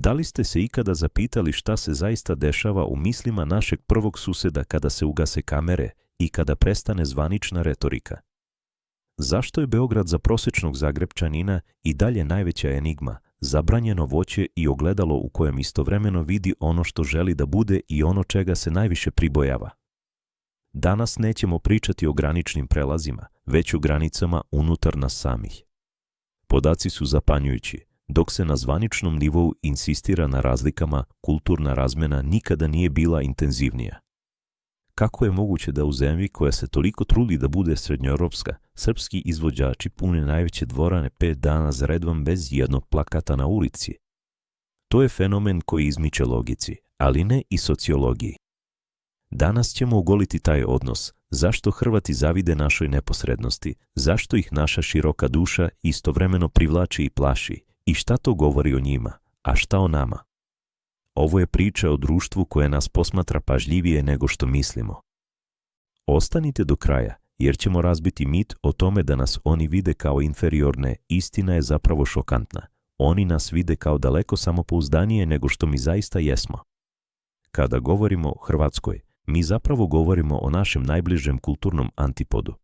Da li ste se ikada zapitali šta se zaista dešava u mislima našeg prvog suseda kada se ugase kamere i kada prestane zvanična retorika? Zašto je Beograd za prosječnog Zagrebčanina i dalje najveća enigma, zabranjeno voće i ogledalo u kojem istovremeno vidi ono što želi da bude i ono čega se najviše pribojava? Danas nećemo pričati o graničnim prelazima, već o granicama unutar nas samih. Podaci su zapanjujući. Dok se na zvaničnom nivou insistira na razlikama, kulturna razmena nikada nije bila intenzivnija. Kako je moguće da u zemlji koja se toliko trudi da bude srednjoevropska, srpski izvođači pune najveće dvorane 5 dana za redom bez jednog plakata na ulici? To je fenomen koji izmiče logici, ali ne i sociologiji. Danas ćemo ogoliti taj odnos, zašto Hrvati zavide našoj neposrednosti, zašto ih naša široka duša istovremeno privlači i plaši, i šta to govori o njima, a šta o nama. Ovo je priča o društvu koje nas posmatra pažljivije nego što mislimo. Ostanite do kraja, jer ćemo razbiti mit o tome da nas oni vide kao inferiorne. Istina je zapravo šokantna. Oni nas vide kao daleko samopouzdanije nego što mi zaista jesmo. Kada govorimo o Hrvatskoj, mi zapravo govorimo o našem najbližem kulturnom antipodu.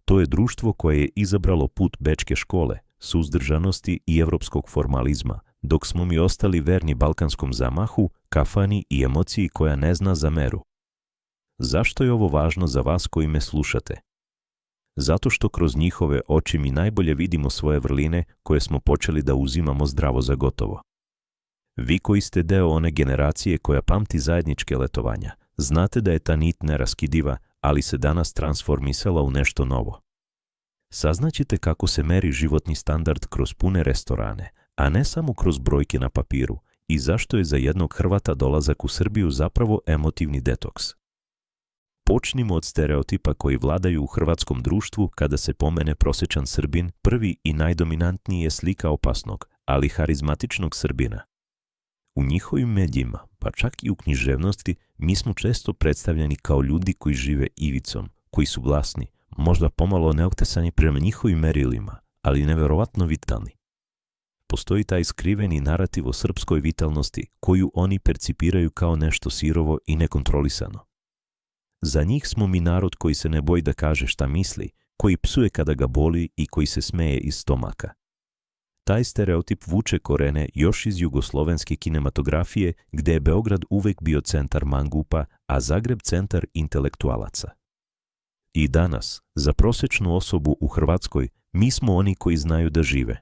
To je društvo koje je izabralo put bečke škole, suzdržanosti i evropskog formalizma, dok smo mi ostali verni balkanskom zamahu, kafani i emociji koja ne zna za meru. Zašto je ovo važno za vas koji me slušate? Zato što kroz njihove oči mi najbolje vidimo svoje vrline koje smo počeli da uzimamo zdravo za gotovo. Vi koji ste deo one generacije koja pamti zajedničke letovanja, znate da je ta nit neraskidiva, ali se danas transformisala u nešto novo. Saznaćete kako se meri životni standard kroz pune restorane, a ne samo kroz brojke na papiru, i zašto je za jednog Hrvata dolazak u Srbiju zapravo emotivni detoks. Počnimo od stereotipa koji vladaju u hrvatskom društvu kada se pomene prosječan Srbin. Prvi i najdominantniji je slika opasnog, ali harizmatičnog Srbina. U njihovim medijima, pa čak i u književnosti, mi smo često predstavljeni kao ljudi koji žive ivicom, koji su vlasni, možda pomalo neoktesani prema njihovim merilima, ali neverovatno vitalni. Postoji taj skriveni narativ o srpskoj vitalnosti koju oni percipiraju kao nešto sirovo i nekontrolisano. Za njih smo mi narod koji se ne boji da kaže šta misli, koji psuje kada ga boli i koji se smeje iz stomaka. Taj stereotip vuče korene još iz jugoslovenske kinematografije, gde je Beograd uvek bio centar mangupa, a Zagreb centar intelektualaca. I danas, za prosječnu osobu u Hrvatskoj, mi smo oni koji znaju da žive.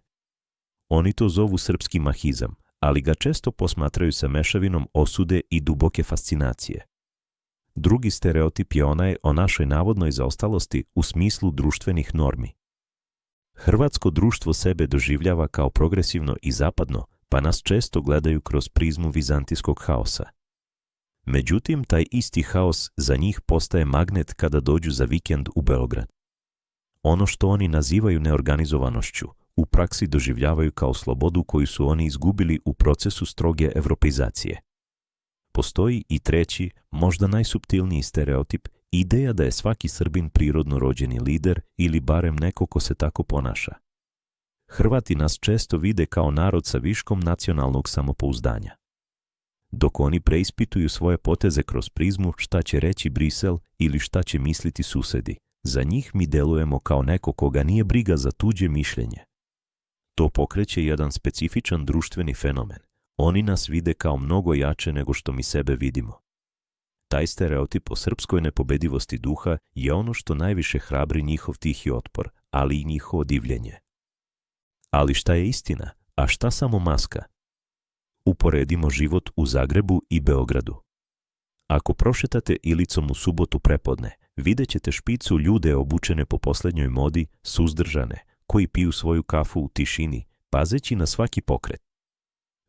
Oni to zovu srpski mahizam, ali ga često posmatraju sa mešavinom osude i duboke fascinacije. Drugi stereotip je onaj o našoj navodnoj zaostalosti u smislu društvenih normi. Hrvatsko društvo sebe doživljava kao progresivno i zapadno, pa nas često gledaju kroz prizmu vizantijskog haosa. Međutim, taj isti haos za njih postaje magnet kada dođu za vikend u Beograd. Ono što oni nazivaju neorganizovanošću, u praksi doživljavaju kao slobodu koju su oni izgubili u procesu stroge evropeizacije. Postoji i treći, možda najsuptilniji stereotip, ideja da je svaki Srbin prirodno rođeni lider ili barem neko ko se tako ponaša. Hrvati nas često vide kao narod sa viškom nacionalnog samopouzdanja. Dok oni preispituju svoje poteze kroz prizmu šta će reći Brisel ili šta će misliti susedi, za njih mi delujemo kao neko koga nije briga za tuđe mišljenje. To pokreće jedan specifičan društveni fenomen. Oni nas vide kao mnogo jače nego što mi sebe vidimo. Taj stereotip o srpskoj nepobedivosti duha je ono što najviše hrabri njihov tihi otpor, ali i njihovo divljenje. Ali šta je istina, a šta samo maska? Uporedimo život u Zagrebu i Beogradu. Ako prošetate Ilicom u subotu prepodne, vidjet ćete špicu ljude obučene po poslednjoj modi, suzdržane, koji piju svoju kafu u tišini, pazeći na svaki pokret.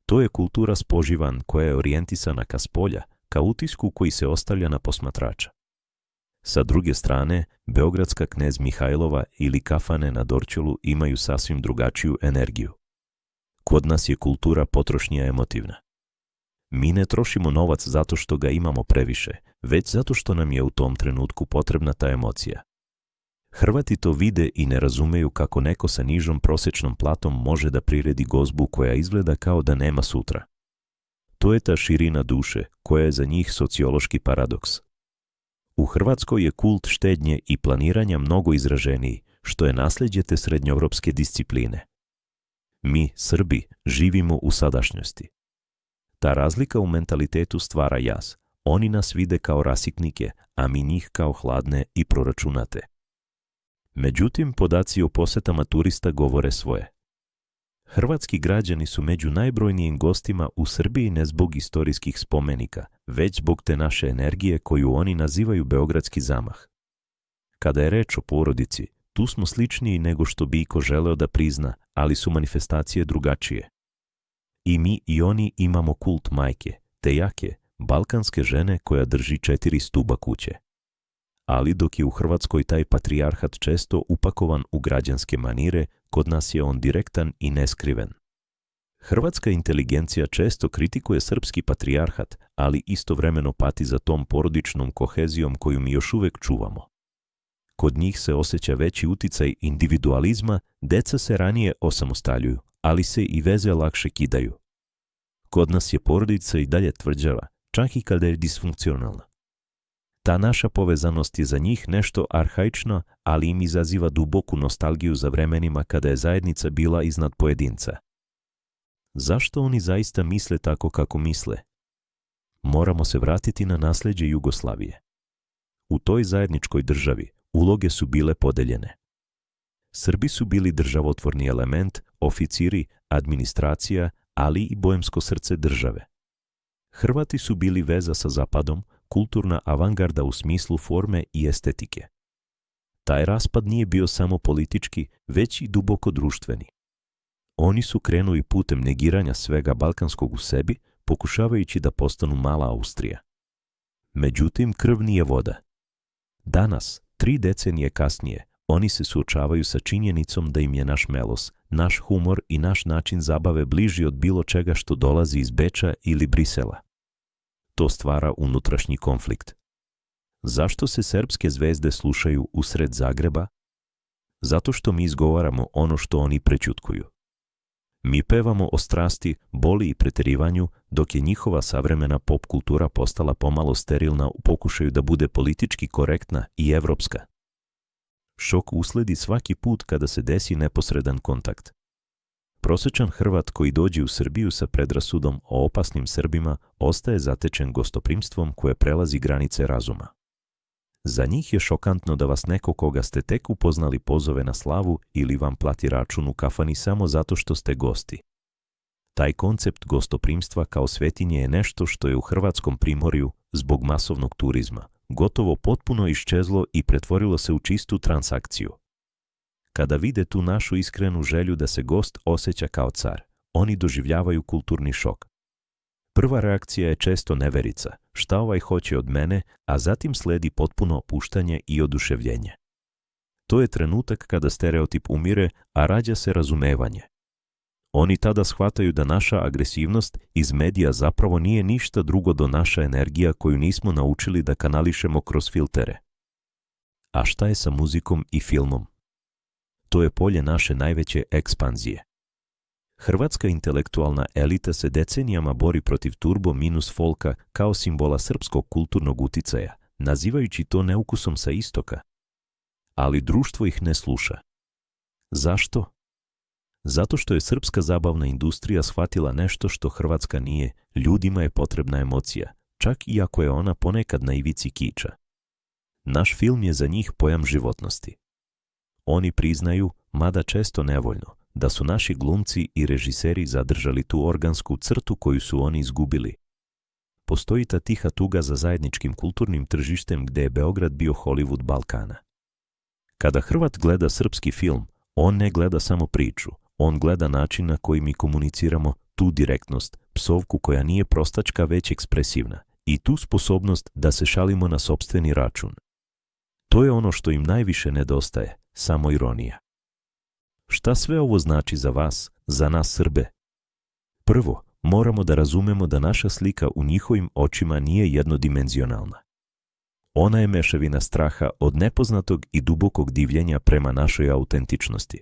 To je kultura spoživan koja je orijentisana ka spolja, ka utisku koji se ostavlja na posmatrača. Sa druge strane, beogradska Knez Mihajlova ili kafane na Dorćolu imaju sasvim drugačiju energiju. Kod nas je kultura potrošnja emotivna. Mi ne trošimo novac zato što ga imamo previše, već zato što nam je u tom trenutku potrebna ta emocija. Hrvati to vide i ne razumeju kako neko sa nižom prosječnom platom može da priredi gozbu koja izgleda kao da nema sutra. To je ta širina duše koja je za njih sociološki paradoks. U Hrvatskoj je kult štednje i planiranja mnogo izraženiji, što je nasljeđe te srednjoevropske discipline. Mi, Srbi, živimo u sadašnjosti. Ta razlika u mentalitetu stvara jaz. Oni nas vide kao rasipnike, a mi njih kao hladne i proračunate. Međutim, podaci o posetama turista govore svoje. Hrvatski građani su među najbrojnijim gostima u Srbiji ne zbog istorijskih spomenika, već zbog te naše energije koju oni nazivaju beogradski zamah. Kada je reč o porodici, tu smo sličniji nego što bi iko želeo da prizna, ali su manifestacije drugačije. I mi i oni imamo kult majke, te jake, balkanske žene koja drži 4 stuba kuće. Ali dok je u Hrvatskoj taj patrijarhat često upakovan u građanske manire, kod nas je on direktan i neskriven. Hrvatska inteligencija često kritikuje srpski patrijarhat, ali istovremeno pati za tom porodičnom kohezijom koju mi još uvek čuvamo. Kod njih se osjeća veći uticaj individualizma, deca se ranije osamostaljuju, ali se i veze lakše kidaju. Kod nas je porodica i dalje tvrđava, čak i kada je disfunkcionalna. Ta naša povezanost je za njih nešto arhaično, ali im izaziva duboku nostalgiju za vremenima kada je zajednica bila iznad pojedinca. Zašto oni zaista misle tako kako misle? Moramo se vratiti na nasljeđe Jugoslavije. U toj zajedničkoj državi uloge su bile podeljene. Srbi su bili državotvorni element, oficiri, administracija, ali i bojemsko srce države. Hrvati su bili veza sa Zapadom, kulturna avangarda u smislu forme i estetike. Taj raspad nije bio samo politički, već i duboko društveni. Oni su krenuli putem negiranja svega balkanskog u sebi, pokušavajući da postanu mala Austrija. Međutim, krv nije voda. Danas, 3 decenije kasnije, oni se suočavaju sa činjenicom da im je naš melos, naš humor i naš način zabave bliži od bilo čega što dolazi iz Beča ili Brisela. To stvara unutrašnji konflikt. Zašto se srpske zvezde slušaju usred Zagreba? Zato što mi izgovaramo ono što oni prećutkuju. Mi pevamo o strasti, boli i preterivanju, dok je njihova savremena pop kultura postala pomalo sterilna u pokušaju da bude politički korektna i evropska. Šok usledi svaki put kada se desi neposredan kontakt. Prosječan Hrvat koji dođe u Srbiju sa predrasudom o opasnim Srbima ostaje zatečen gostoprimstvom koje prelazi granice razuma. Za njih je šokantno da vas neko koga ste tek upoznali pozove na slavu ili vam plati račun u kafani samo zato što ste gosti. Taj koncept gostoprimstva kao svetinje je nešto što je u hrvatskom primorju, zbog masovnog turizma, gotovo potpuno iščezlo i pretvorilo se u čistu transakciju. Kada vide tu našu iskrenu želju da se gost osjeća kao car, oni doživljavaju kulturni šok. Prva reakcija je često neverica, šta ovaj hoće od mene, a zatim sledi potpuno opuštanje i oduševljenje. To je trenutak kada stereotip umire, a rađa se razumevanje. Oni tada shvataju da naša agresivnost iz medija zapravo nije ništa drugo do naša energija koju nismo naučili da kanališemo kroz filtere. A šta je sa muzikom i filmom? To je polje naše najveće ekspanzije. Hrvatska intelektualna elita se decenijama bori protiv turbo minus folka kao simbola srpskog kulturnog uticaja, nazivajući to neukusom sa istoka. Ali društvo ih ne sluša. Zašto? Zato što je srpska zabavna industrija shvatila nešto što Hrvatska nije, ljudima je potrebna emocija, čak i ako je ona ponekad na ivici kiča. Naš film je za njih pojam životnosti. Oni priznaju, mada često nevoljno, da su naši glumci i režiseri zadržali tu organsku crtu koju su oni izgubili. Postoji ta tiha tuga za zajedničkim kulturnim tržištem gde je Beograd bio Hollywood Balkana. Kada Hrvat gleda srpski film, on ne gleda samo priču, on gleda način na koji mi komuniciramo, tu direktnost, psovku koja nije prostačka već ekspresivna i tu sposobnost da se šalimo na sopstveni račun. To je ono što im najviše nedostaje, samo ironija. Šta sve ovo znači za vas, za nas Srbe? Prvo, moramo da razumemo da naša slika u njihovim očima nije jednodimenzionalna. Ona je mešavina straha od nepoznatog i dubokog divljenja prema našoj autentičnosti.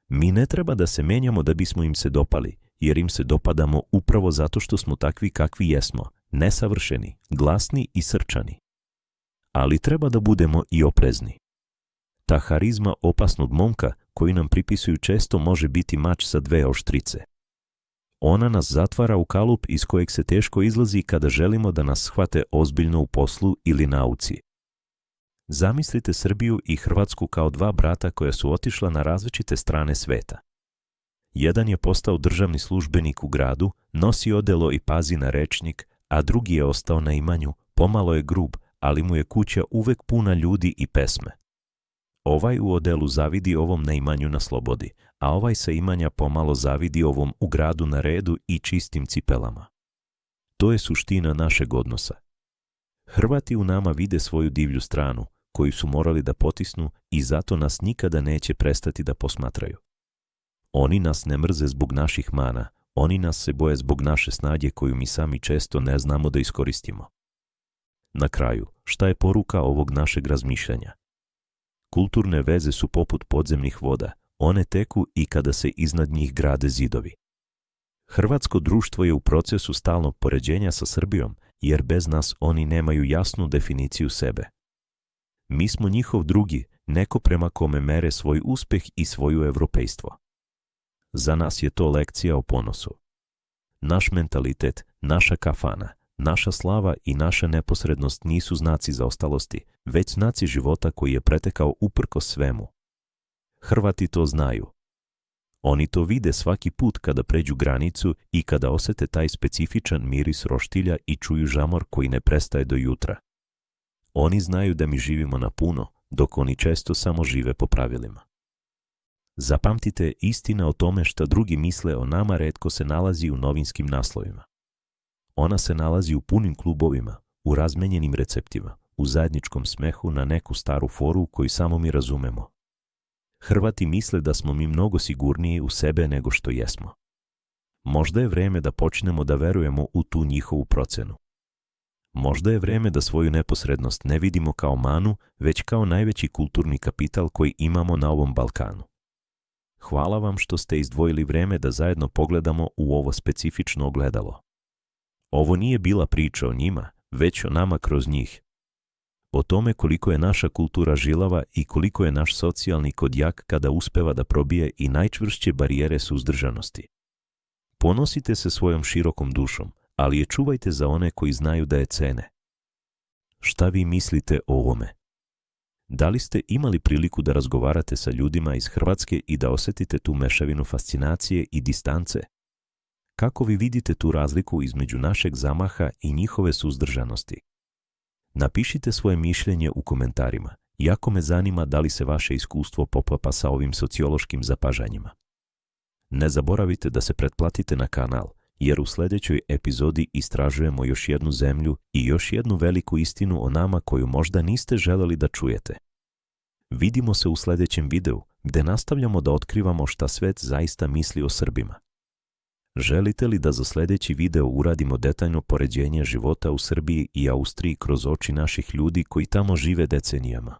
Mi ne treba da se menjamo da bismo im se dopali, jer im se dopadamo upravo zato što smo takvi kakvi jesmo, nesavršeni, glasni i srčani. Ali treba da budemo i oprezni. Ta harizma opasnog momka koji nam pripisuju često može biti mač sa dve oštrice. Ona nas zatvara u kalup iz kojeg se teško izlazi kada želimo da nas shvate ozbiljno u poslu ili nauci. Zamislite Srbiju i Hrvatsku kao dva brata koja su otišla na različite strane sveta. Jedan je postao državni službenik u gradu, nosi odelo i pazi na rečnik, a drugi je ostao na imanju, pomalo je grub, ali mu je kuća uvek puna ljudi i pesme. Ovaj u odelu zavidi ovom na imanju na slobodi, a ovaj sa imanja pomalo zavidi ovom u gradu na redu i čistim cipelama. To je suština našeg odnosa. Hrvati u nama vide svoju divlju stranu, koju su morali da potisnu i zato nas nikada neće prestati da posmatraju. Oni nas ne mrze zbog naših mana, oni nas se boje zbog naše snage koju mi sami često ne znamo da iskoristimo. Na kraju, šta je poruka ovog našeg razmišljanja? Kulturne veze su poput podzemnih voda, one teku i kada se iznad njih grade zidovi. Hrvatsko društvo je u procesu stalnog poređenja sa Srbijom, jer bez nas oni nemaju jasnu definiciju sebe. Mi smo njihov drugi, neko prema kome mere svoj uspeh i svoju evropejstvo. Za nas je to lekcija o ponosu. Naš mentalitet, naša kafana, naša slava i naša neposrednost nisu znaci zaostalosti, već znaci života koji je pretekao uprkos svemu. Hrvati to znaju. Oni to vide svaki put kada pređu granicu i kada osete taj specifičan miris roštilja i čuju žamor koji ne prestaje do jutra. Oni znaju da mi živimo na puno, dok oni često samo žive po pravilima. Zapamtite, istina o tome šta drugi misle o nama retko se nalazi u novinskim naslovima. Ona se nalazi u punim klubovima, u razmenjenim receptima, u zajedničkom smehu na neku staru foru koju samo mi razumemo. Hrvati misle da smo mi mnogo sigurniji u sebe nego što jesmo. Možda je vreme da počnemo da verujemo u tu njihovu procenu. Možda je vreme da svoju neposrednost ne vidimo kao manu, već kao najveći kulturni kapital koji imamo na ovom Balkanu. Hvala vam što ste izdvojili vreme da zajedno pogledamo u ovo specifično ogledalo. Ovo nije bila priča o njima, već o nama kroz njih. O tome koliko je naša kultura žilava i koliko je naš socijalni kod jak kada uspeva da probije i najčvršće barijere suzdržanosti. Ponosite se svojom širokom dušom, ali je čuvajte za one koji znaju da je cene. Šta vi mislite o ovome? Da li ste imali priliku da razgovarate sa ljudima iz Hrvatske i da osetite tu mešavinu fascinacije i distance? Kako vi vidite tu razliku između našeg zamaha i njihove suzdržanosti? Napišite svoje mišljenje u komentarima, jako me zanima da li se vaše iskustvo poklapa sa ovim sociološkim zapažanjima. Ne zaboravite da se pretplatite na kanal, jer u sljedećoj epizodi istražujemo još jednu zemlju i još jednu veliku istinu o nama koju možda niste želeli da čujete. Vidimo se u sljedećem videu, gde nastavljamo da otkrivamo šta svet zaista misli o Srbima. Želite li da za sljedeći video uradimo detaljno poređenje života u Srbiji i Austriji kroz oči naših ljudi koji tamo žive decenijama?